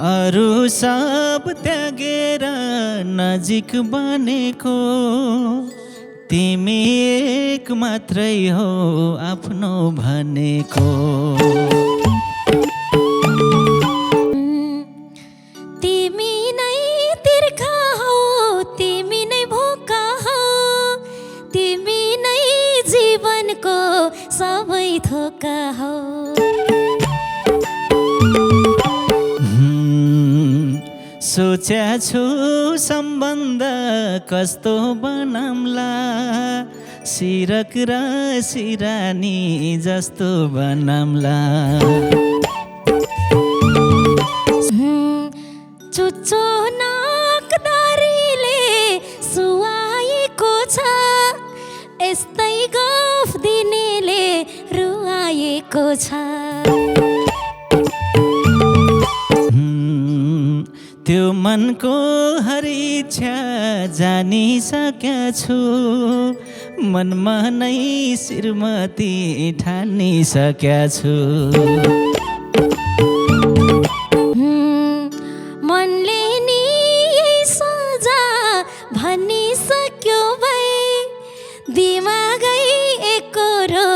अरू सब त्यागेर नजिक बनेको तिमी एक मात्रै हो आफ्नो भनेको। तिमी नै तिर्खा हौ, तिमी नै भोका हौ, तिमी नै जीवनको सबै थोका हौ। सोच्या छु सम्बन्ध कस्तो बनाम्ला, सिरक र सिरानी जस्तो बनाम्ला। चुच्चो नाकदारीले सुवाएको छ, यस्तै गफ दिनेले रुवाएको छ। त्यो मनको हर इच्छा जानिसक्या छु, मनमा नै श्रीमती ठानिसक्या छु। मनले नि सजा भनिसक्यो भए, दिमागै एकरो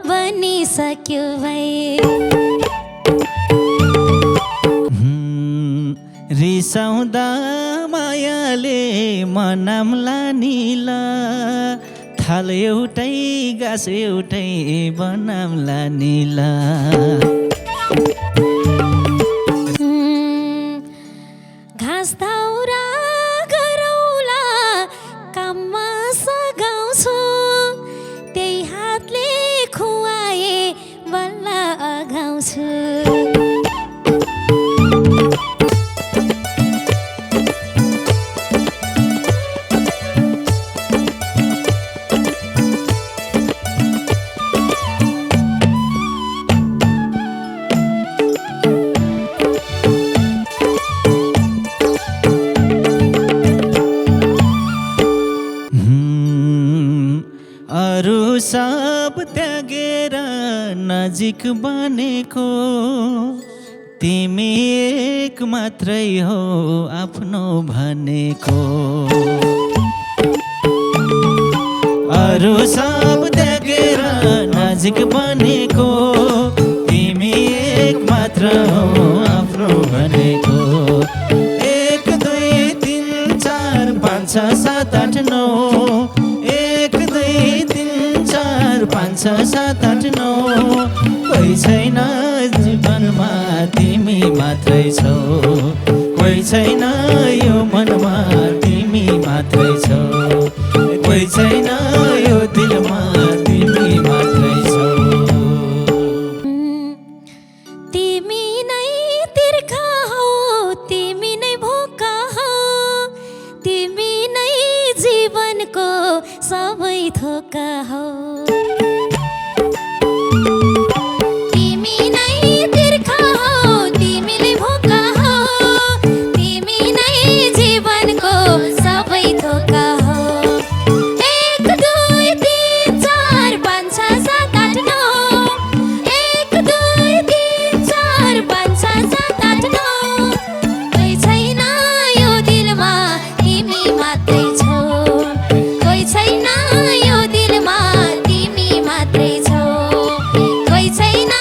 बनिसक्यो भए। रिसाउँदा मायाले मनाम्ला निला, थाल एउटै गाँस एउटै बनाम्ला निला। घाँस दाउरा गरौला काममा सघाउँछु, त्यही हातले खुवाए बल्ल अघाउँछु। अरू सब त्यागेर नजिक बनेको तिमी एक मात्रै हो आफ्नो भनेको। अरू सब त्यागेर नजिक बनेको तिमी एक मात्र हो आफ्नो भनेको। 1 2 3 4 5 6 7 8 9, 1 2 3 4 5 6 7 8 9। कोही छैन जीवनमा तिमी मात्रै छौ, कोही छैन यो मनमा तिमी मात्रै छौ, कोही छैन यो दिलमा तिमी मात्रै छौ। तिमी नै तिर्खा हौ, तिमी नै भोका हौ, तिमी नै जीवनको सबै थोका हौ। तिमी नै तिर्खा हौ, तिमी नै भोका हौ, तिमी नै जीवनको सबै थोका हौ। 1 2 3 4 5 6 7 8 9, 1 2 3 4 5 6 7 8 9। कोही छैन यो दिलमा तिमी मात्रै छौ, कोही छैन यो दिलमा तिमी मात्रै छौ, कोही छैन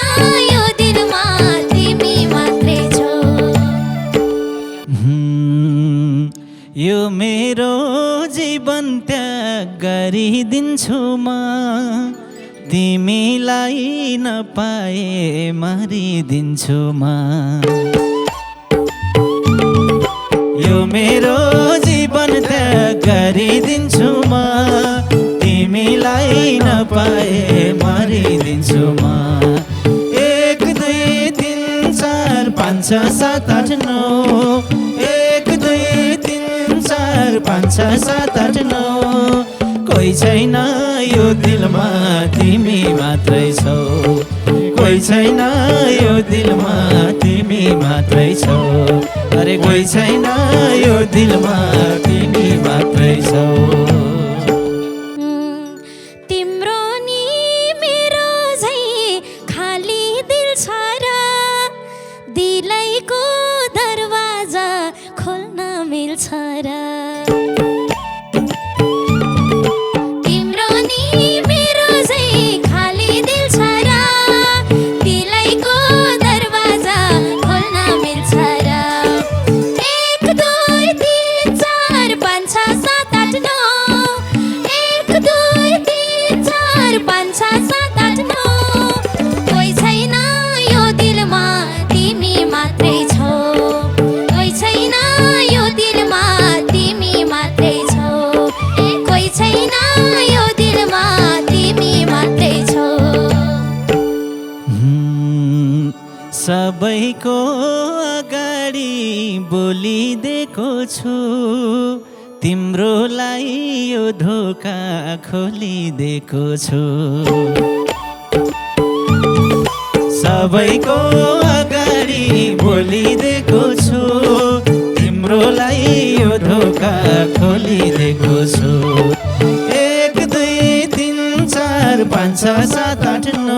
यो दिलमा तिमी मात्रै छौ। यो मेरो जीवन त्याग गरिदिन्छु म, तिमीलाई नपाए मरिदिन्छु म। यो मेरो जीवन त्याग गरिदिन्छु म, तिमीलाई नपाए मरिदिन्छु म। 1 2 3 4 5 6 7 8 9, 1 2 3 4 5 6 7 8 9। कोही छैन यो दिलमा तिमी मात्रै छौ, कोही छैन यो दिलमा तिमी मात्रै छौ, अरे कोही छैन यो दिलमा तिमी मात्रै छौ। तिम्रो नि मेरो झै खाली दिल छ र, दिलैको दरवाजा खोल्न मिल्छ र तिम्रो नि मेरो चाहिँ खाली दिल छ र दिलैको दरवाजा खोल्न मिल्छ र 1 2 3 4 5 6 7 8 9 1 2 3 4 5 6 7 8 9 कोही छैन यो दिलमा तिमी मात्रै छौ कोही छैन यो दिलमा तिमी मात्रै छौ कोही छैन यो दिलमा तिमी मात्रै छौ सबैको अगाडि बोलिदिएको छु तिम्रोलाई यो ढोका खोलिदिएको छु सबैको अगाडि बोलिदिएको छु तिम्रोलाई यो ढोका खोलिदिएको छु 1 2 3 4 5 6 7 8 9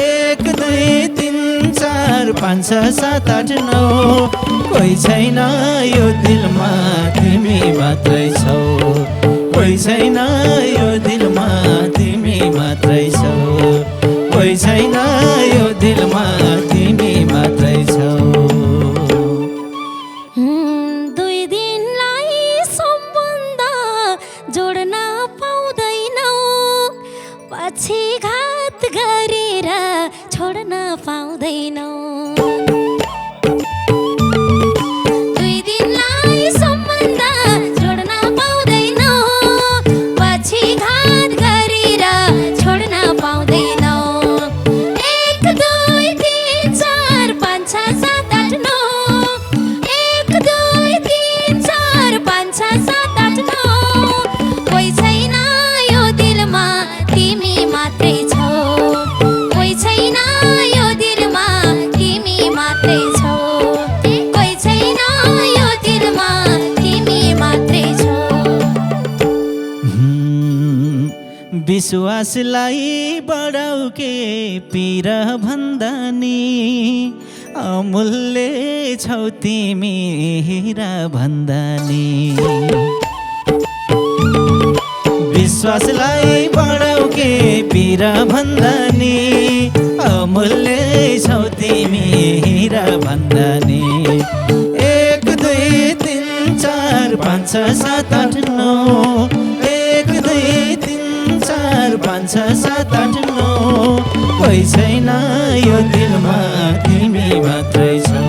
1 2 3 4 5 6 7 8 9 कोही छैन यो दिलमा तिमी मात्रै छौ कोही छैन यो दिलमा तिमी मात्रै छौ कोही छैन यो दिलमा तिमी मात्रै छौ 2 दिनलाई सम्बन्ध जोड्न पाउँदैनौ पछि घात गरेर छोड्न पाउँदैनौ 2 दिनलाई सम्बन्ध जोड्न पाउँदैनौ पछि घात गरेर छोड्न पाउँदैनौ 1 2 3 4 5 6 7 8 9 1 2 3 4 5 6 7 8 9 कोही छैन यो दिलमा तिमी मात्रै छौ कोही छैन यो दिलमा तिमी मात्रै छौ कोही छैन यो दिलमा तिमी मात्रै छौ विश्वासलाई बढाउ के पिर भन्दा नि अमूल्य छौ तिमी हिरा भन्दा नि विश्वासलाई बढाउ के पिर भन्दा नि अमूल्य छौ तिमी हिरा भन्दा नि 1 2 3 4 5 6 7 8 9 1 2 3 4 5 6 7 8 9 कोही छैन यो दिलमा तिमी मात्रै छौ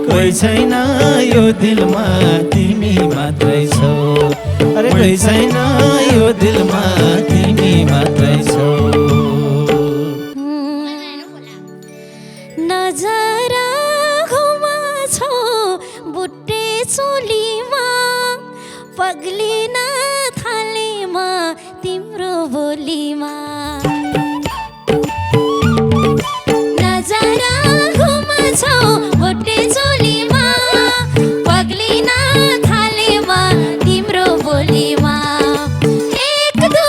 कोही छैन यो दिलमा तिमी मात्रै छौ अरे कोही छैन यो दिलमा तिमी मात्रै छौ नजर घुमाछौ बुट्टे चोलीमा पग्लिन थालेमा तिम्रो बोलीमा नजर घुमाछौ बुट्टे चोलीमा पग्लिन थालेमा तिम्रो बोलीमा 1 2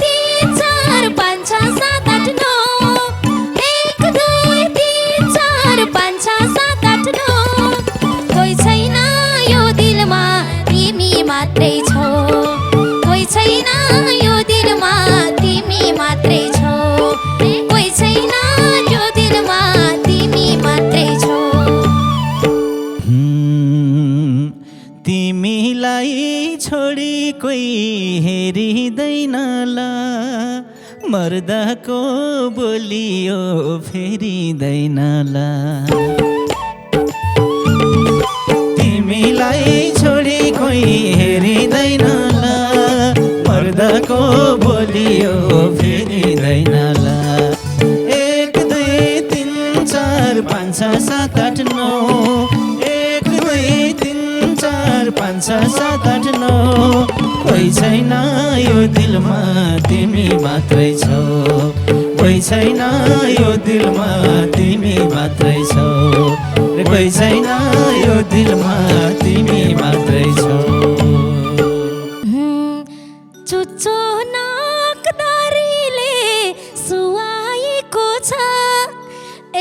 3 4 5 6 7 8 9 1 2 3 4 5 6 7 8 9 कोही छैन यो दिलमा तिमी मात्रै छौ कोही छैन यो दिलमा तिमी मात्रै छौ कोही छैन यो दिलमा तिमी मात्रै छौ तिमीलाई छोडी कोही हेरिँदैन ल मर्दाको बोलियो फेरिँदैन ल तिमीलाई छोडी कोही हेरिँदैन ल मर्दाको बोलियो फेरिँदैन ल 1 2 3 4 5 6 7 8 9 1 2 3 4 5 6 7 8 9 कोही छैन यो दिलमा तिमी मात्रै छौ कोही छैन यो दिलमा तिमी मात्रै छौ कोही छैन यो दिलमा तिमी मात्रै छौ चुच्चो नाकदारीले सुवाएको छ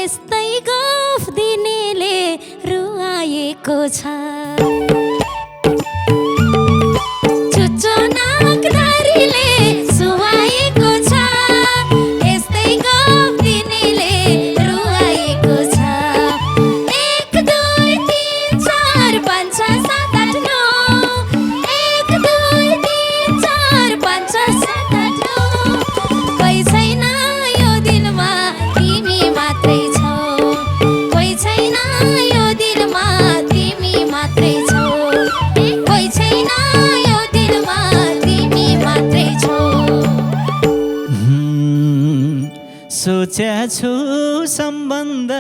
यस्तै गफ दिने आएको छ चुच्चो नाकधारीले सुहाएको छ यस्तै गफ दिनेले रुवाएको छ 1 2 3 4 5 6 7 8 9 1 2 3 4 5 6 7 8 9 कोही छैन यो दिलमा तिमी मात्रै छौ कोही छैन यो दिलमा तिमी मात्रै छौ कोही छैन यो दिलमा तिमी मात्रै छौ सोच्या छु सम्बन्ध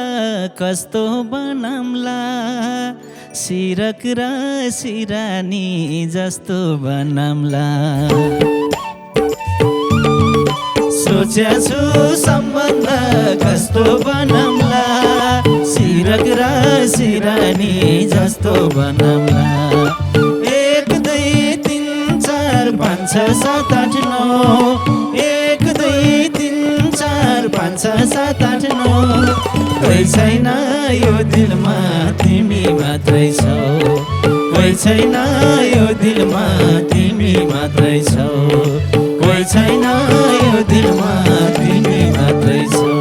कस्तो बनाम्ला सिरक र सिरानी जस्तो बनाम्ला सोच्या छु सम्बन्ध कस्तो बनाम्ला सिरक र सिरानी जस्तो बनाम्ला 1 2 3 4 5 6 7 8 9 1 2 3 4 5 6 7 8 9 कोही छैन यो दिलमा तिमी मात्रै छौ कोही छैन यो दिलमा तिमी मात्रै छौ कोही छैन यो दिलमा तिमी मात्रै छौ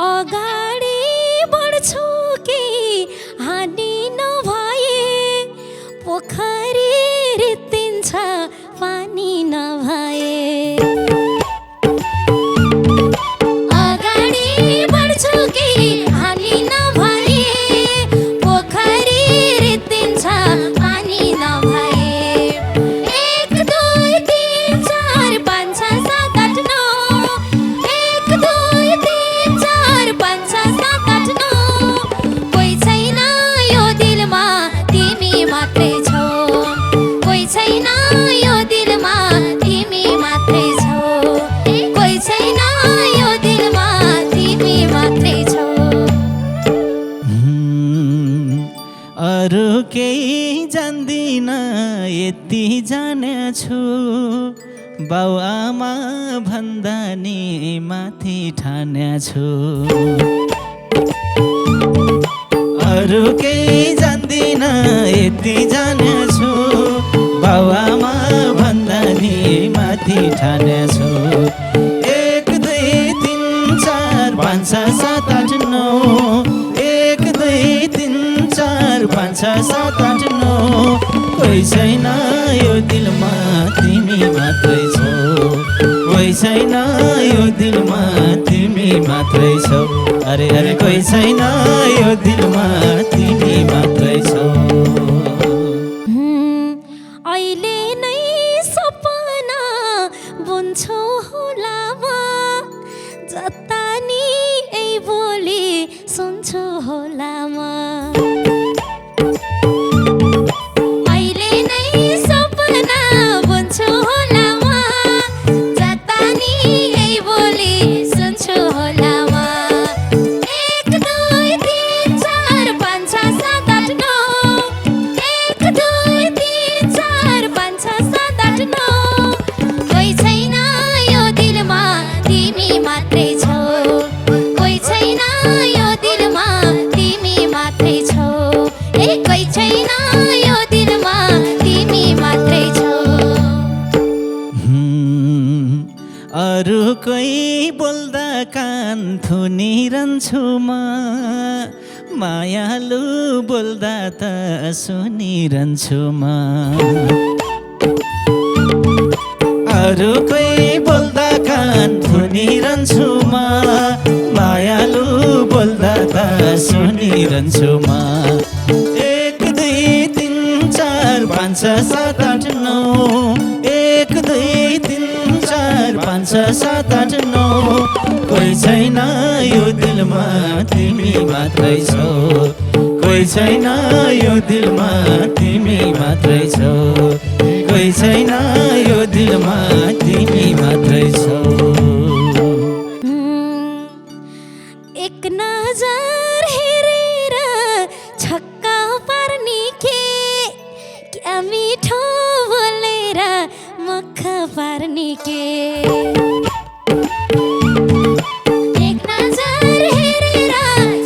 अगाडि बढ्छु कि हानि नभए पोखरी रित्तिन्छ पानी नभए अगाडि बढ्छु कि हानि नभए पोखरी रित्तिन्छ पानी नभए 1 2 3 4 5 6 7 8 9 1 2 3 4 5 6 7 8 9 कोही छैन यो दिलमा तिमी मात्रै छौ कोही छैन यो दिलमा तिमी मात्रै छौ कोही छैन यो दिलमा तिमी मात्रै छौ अरू केही जान्दिन यति जानेछु बाउ आमा भन्दा नि माथि ठानेछु अरू केही जान्दिन यति जानेछु बाउ आमा भन्दा नि माथि ठानेछु 1 2 3 4 5 6 7 8 9 1 2 3 4 5 6 7 8 9 कोही छैन यो दिलमा तिमी मात्रै छौ कोही छैन यो दिलमा तिमी मात्रै छौ अरे अरे कोही छैन यो दिलमा तिमी मात्रै छौ अहिले नै सपना बुन्छौ होला म जता नि ए बोली सुन्छु होला म अहिले नै सपना बुन्छौ होला म जता नि ए बोली सुन्छु होला म 1 2 3 4 5 6 7 8 9 1 2 3 4 5 6 7 8 9 कोही छैन यो दिलमा तिमी मात्रै छौ कोही छैन यो दिलमा तिमी मात्रै छौ कोही छैन यो दिलमा तिमी मात्रै छौ अरू कोही बोल्दा कान थुनिरहन्छु म मायालु बोल्दा त सुनिरहन्छु म अरू कोही बोल्दा कान थुनिरहन्छु म मायालु बोल्दा त सुनिरहन्छु म 1 2 3 4 5 6 7 8 9 1 2 3 4 5 6 7 8 9 कोही छैन यो दिलमा तिमी मात्रै छौ कोही छैन यो दिलमा तिमी मात्रै छौ कोही छैन यो दिलमा तिमी मात्रै छौ एक नजर हेरेर छक्का पार्ने के क्या मिठो बोलेर मक्ख पार्ने के एक नजर हेरेर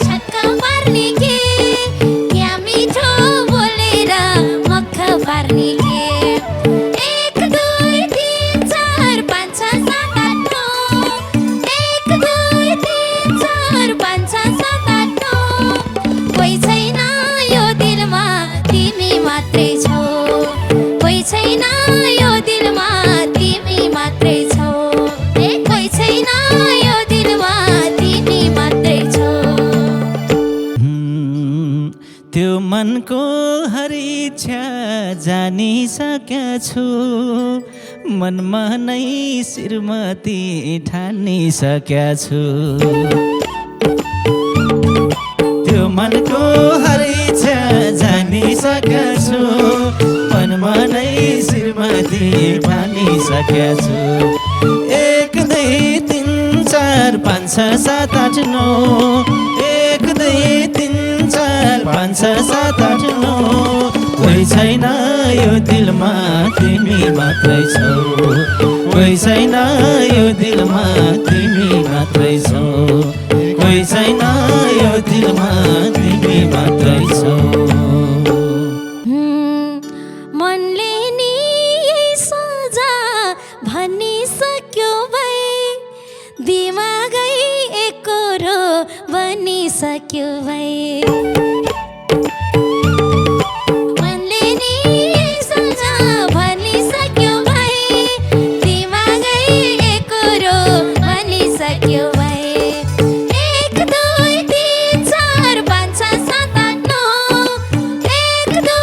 छक्का पार्ने के त्यो मनको हर इच्छा जानिसकेका छु मनमा नै श्रीमती ठानिसकेका छु त्यो मनको हर इच्छा जानिसकेका छु मनमा नै श्रीमती ठानिसकेका छु 1 2 3 4 5 6 7 8 9 1 2 3 4 5 6 7 8 9 कोही छैन यो दिलमा तिमी मात्रै छौ कोही छैन यो दिलमा तिमी मात्रै छौ कोही छैन यो दिलमा तिमी मात्रै छौ मनले नि यही सजा भनिसक्यो भए दिमागै एकरो बनिसक्यो भए मनले नि यही सजा भनिसक्यो भए दिमागै एकरो बनिसक्यो भए 1 2 3 4 5 6 7 8 9 1 2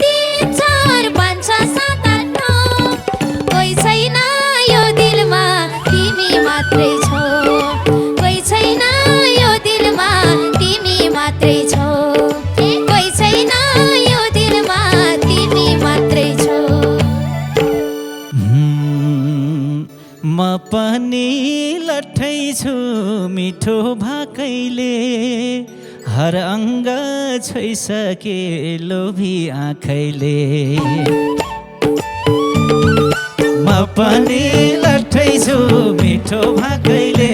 3 4 5 6 7 8 9 कोही छैन यो दिलमा तिमी मात्रै छौ कोही छैन यो दिलमा तिमी मात्रै छौ कोही छैन यो दिलमा तिमी मात्रै छौ म पनि लट्ठै छु मिठो भाकैले हर अङ्ग छोइसके लोभी आँखैले म पनि लट्ठै छु मिठो भाकैले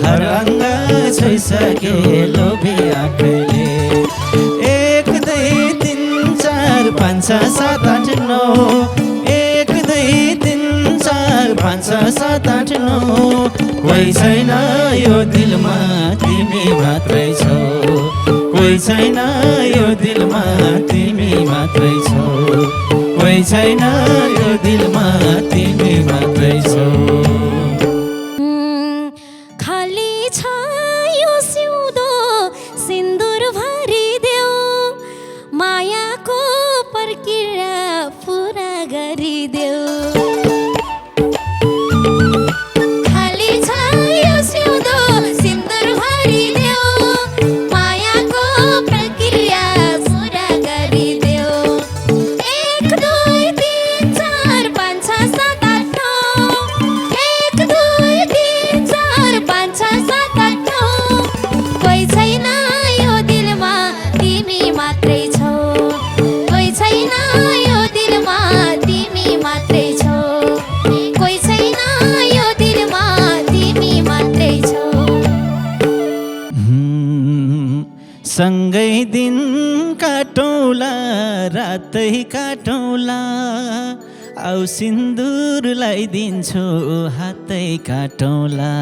हर अङ्ग छोइसके लोभी आँखैले 1 2 3 4 5 6 7 8 9 1 2 3 4 5 6 7 8 9 कोही छैन यो दिलमा तिमी मात्रै छौ कोही छैन यो दिलमा तिमी मात्रै छौ कोही छैन यो दिलमा तिमी मात्रै छौ खाली छ यो सिउँदो सिन्दुर भरिदेऊ मायाको प्रक्रिया पुरा गरिदेऊ खाली छ यो सिउँदो सिन्दुर भरिदेऊ मायाको प्रक्रिया पुरा गरिदेऊ 1 2 3 4 5 6 7 8 9 1 2 3 4 5 6 7 8 9 कोही छैन यो दिलमा तिमी मात्रै छौ कोही छैन यो दिलमा तिमी मात्रै छौ कोही छैन यो दिलमा तिमी मात्रै छौ सँगै दिन काटौँला रातै काटौँला आउ सिन्दुर लगाइदिन्छु हातै काटौँला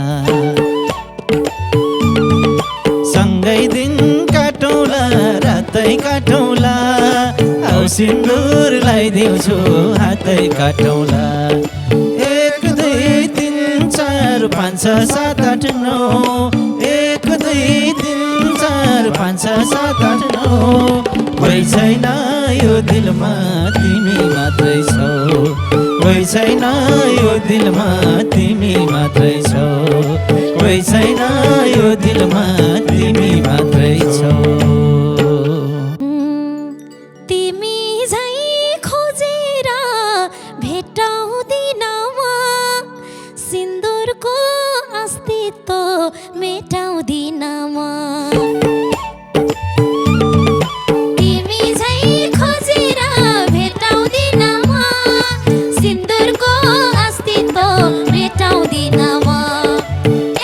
सँगै दिन काटौँला रातै काटौँला आउ सिन्दुर लगाइदिन्छु हातै काटौँला 1 2 3 4 5 6 7 8 9 1 2 3 4 5 6 7 8 9 कोही छैन यो दिलमा तिमी मात्रै छौ कोही छैन यो दिलमा तिमी मात्रै छौ कोही छैन यो दिलमा तिमी मात्रै छौ तिमी झै खोजेर भेटाउँदिनमा सिन्दुरको अस्तित्व मेटाउँदिनमा तिमी झै खोजेर भेटाउँदिनमा सिन्दुरको अस्तित्व मेटाउँदिनमा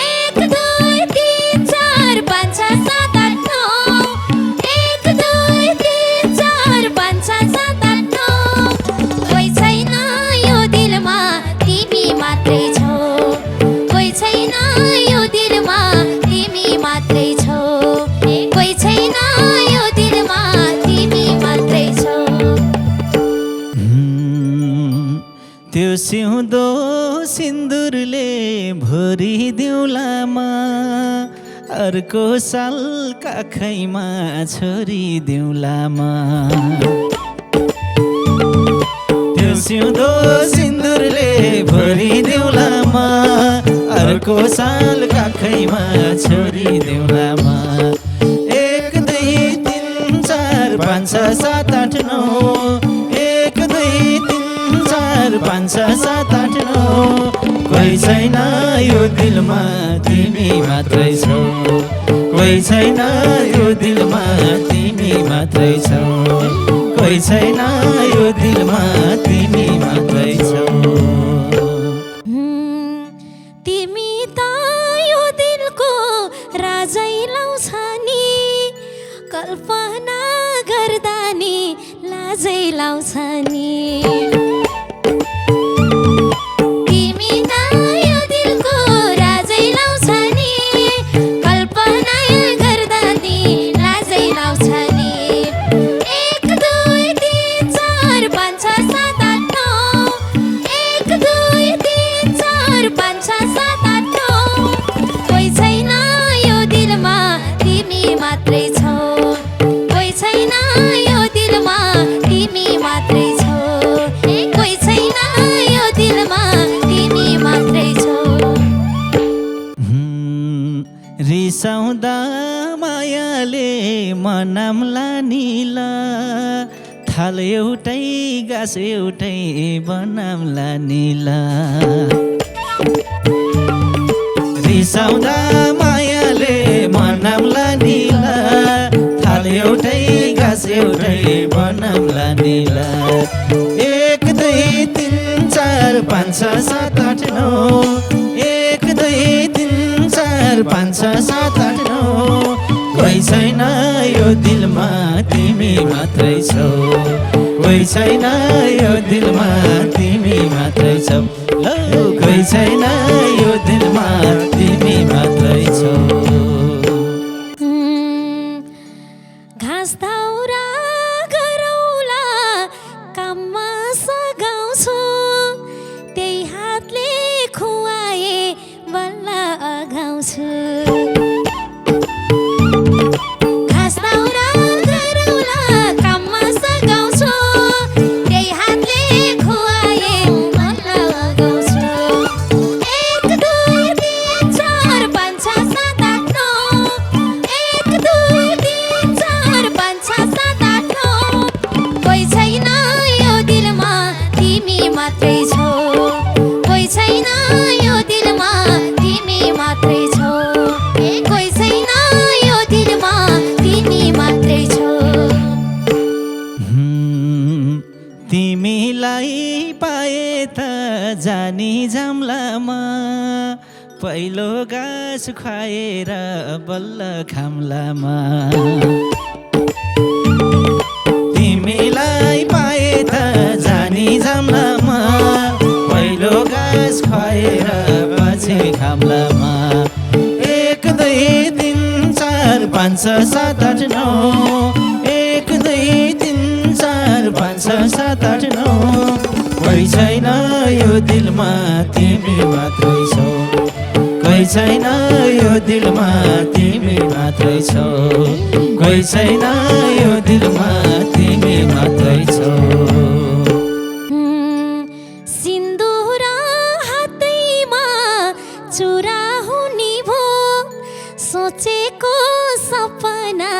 1 2 3 4 5 6 7 8 9 1 2 3 4 5 6 7 8 9 कोही छैन यो दिलमा तिमी मात्रै छौ कोही छैन यो दिलमा तिमी मात्रै छौ कोही छैन यो दिलमा तिमी मात्रै छौ त्यो सिउँदो सिन्दुरले भरिदिउँलामा अर्को साल काखैमा छोरी दिउँलामा त्यो सिउँदो सिन्दुरले भरि दिउँलामा अर्को साल काखैमा छोरी दिउँलामा 1 2 3 4 5 6 7 8 9 1 2 3 4 5 6 7 8 9 कोही छैन यो दिलमा तिमी मात्रै छौ कोही छैन यो दिलमा तिमी मात्रै छौ कोही छैन यो दिलमा तिमी मात्रै छौ तिमी त यो दिलको राजै लाउँछ नि कल्पना गर्दा नि लाजै लाउँछ नि रिसाउँदा मायाले मनाम्ला नीला थाल एउटै गाँस एउटै बनाम्ला नीला रिसाउँदा मायाले मनाम्ला नीला थाल एउटै गाँस एउटै बनाम्ला नीला 1 2 3 4 5 6 7 8 9 1 2 3 4 5 6 7 8 9 कोही छैन यो दिलमा तिमी मात्रै छौ कोही छैन यो दिलमा तिमी मात्रै छौ कोही छैन यो दिलमा तिमी मात्रै छौ घाँस दाउरा गरौला काममा सघाउँछु त्यही हातले खुवाए बल्ल अघाउँछु तिमीलाई पाए त जानी जाम्लामा पहिलो गाँस खुवाएर बल्ल खाम्लामा तिमीलाई पाए त जानी जाम्लामा पहिलो गाँस खुवाएर पछि खाम्लामा 1 2 3 4 5 6 7 8 9 1 2 3 4 5 6 7 8 9 कोही छैन यो दिलमा तिमी मात्रै छौ कोही छैन यो दिलमा तिमी मात्रै छौ कोही छैन यो दिलमा तिमी मात्रै छौ सिन्दुर हातैमा चुरा हुने भो सोचेको सपना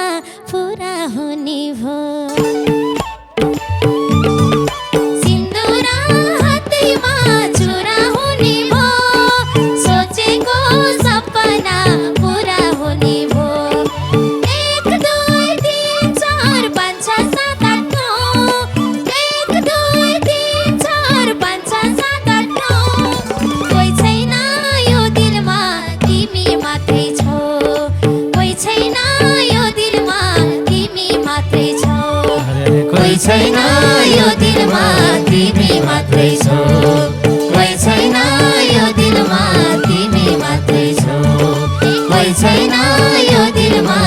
पुरा हुने भो कोही छैन यो दिलमा तिमी मात्रै छौ कोही छैन यो दिलमा तिमी मात्रै छौ कोही छैन यो दिलमा